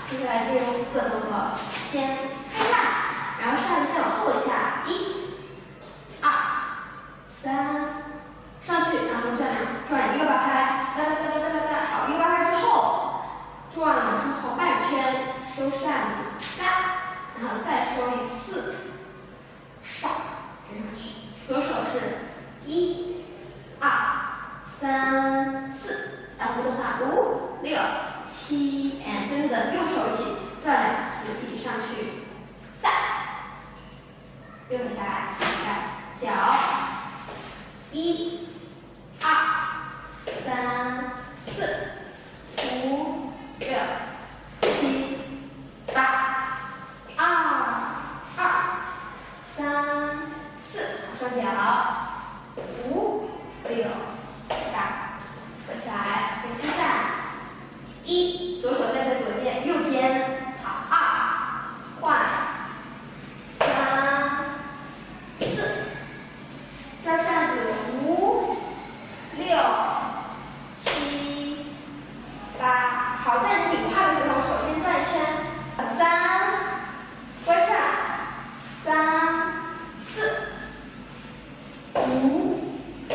接下来进入副的动作，先开下，然后上一下往后一下，1、2、3，上去，然后转一个把拍，哒哒哒哒哒哒，好，一个把拍之后，转了之后半圈收扇子，哒，然后再收一次，上，直上去，左手是1、2、3、4，然后的话5、6、7，跟着右手一起转2次，一起上去，带，右手下来，带脚，1、2、3、4、5、6、7、8，2、2、3、4，双脚，5、6、7、8，合起来，先开扇，1，左手带在左肩，右肩，好，2，换，3、4，转扇子，5、6、7、8，好，在你顶胯的时候，手先转一圈，3，关扇，3、4、5、6、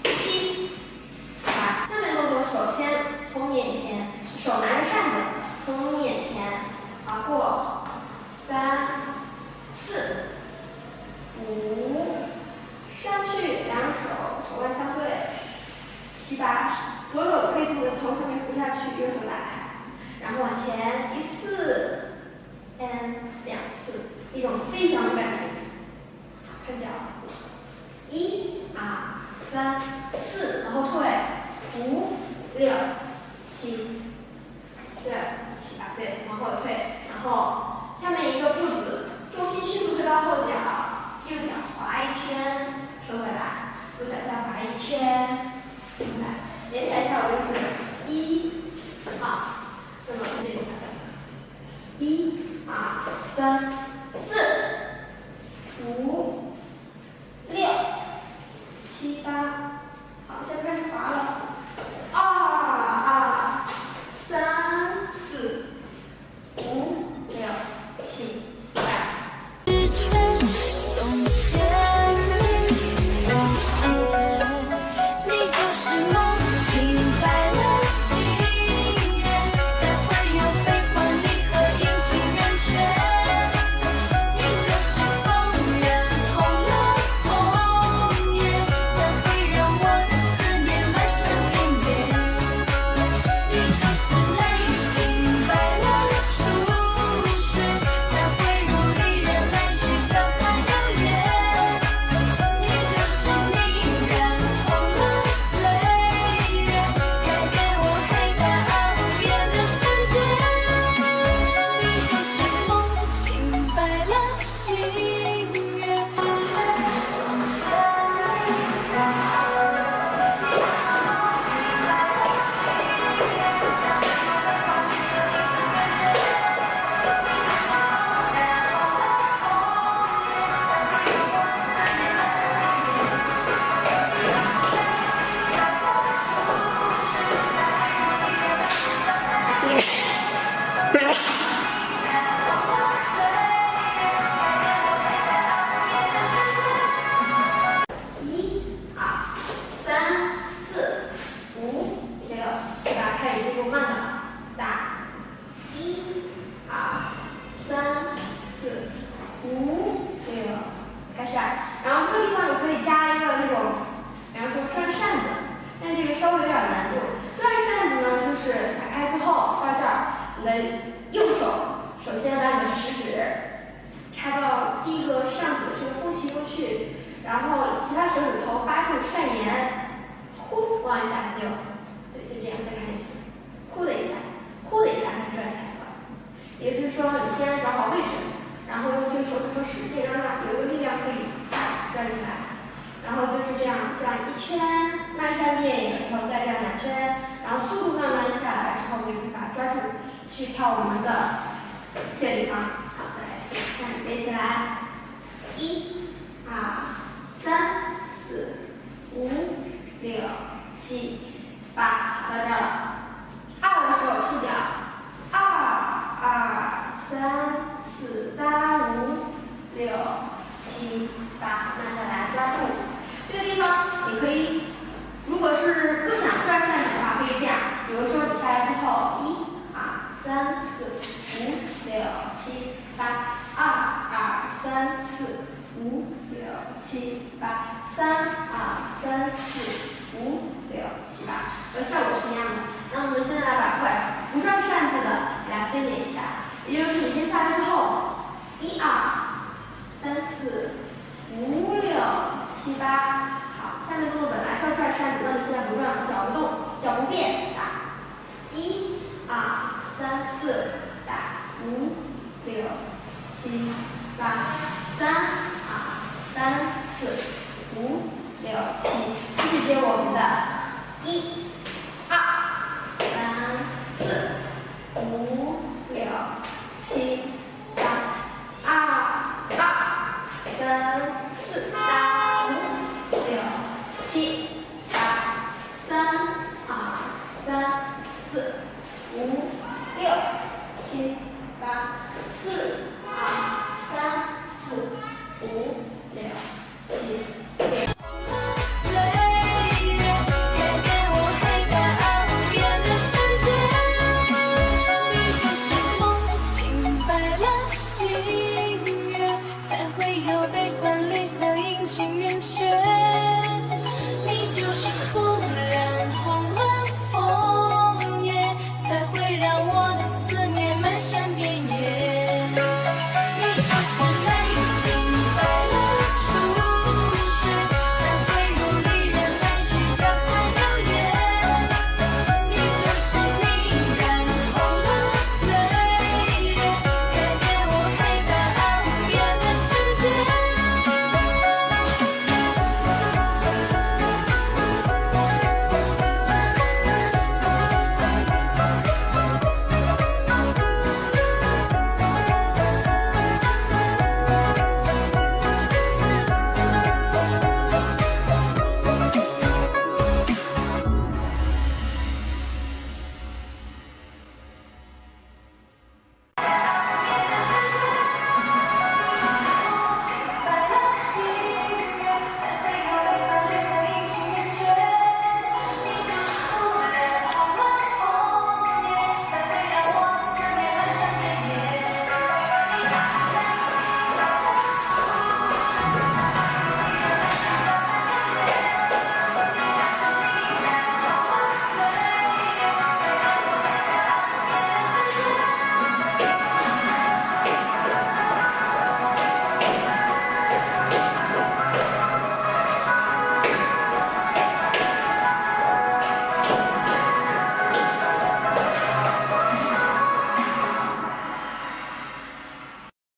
7、8。下面动作首先从眼前，手拿着扇子，从眼前过，3、4、5，上去，两手腕相对，7、8，左手可以从你的头上面扶下去，右手打开，然后往前1次，2次，一种飞翔的感觉。好，看脚，1、2、3、4，然后退，5、6、7，对，7、8，对，往后退，然后下面一个步子，重心迅速推到后脚，右脚滑一圈，收回来，左脚再滑一圈，收回来，连起来效果就是1、2，那么从这里1、2、3、4、5、6、7、8，好，现在开始滑了，2、2、3、4、5、6、7、8。你的右手首先把你的食指插到第一个扇子的这个缝隙过去，然后其他手指头扒住扇沿，呼往一下就，对，就这样，再看一次，呼的一下，呼的一下，它转起来了。也就是说，你先找好位置，然后用这个手指头使劲，让它有一个力量可以转起来。然后就是这样转一圈，慢扇变影的时候再转2圈，然后速度慢慢下来之后，就可以把它抓住，去跳我们的这个地方。好，再来一次，看背起来，1、2、3、4、5、6、7、8，好，到这儿了。2的时候触角，2、四五六七八，二二三四五六七八，三二三四五六七八，效果是一样的。然后我们现在来把不转扇子的来分解一下，也就是你先下来之后，一二三四五六七八，好，下面动作本来是要转扇子，那你现在不转，脚不动，脚不变，打一二三四，打五六七八，三二三四五六七，继续接我们的一二三四五六七八，二三四，打五六七八，三二三四五六七八，四二三四五六七。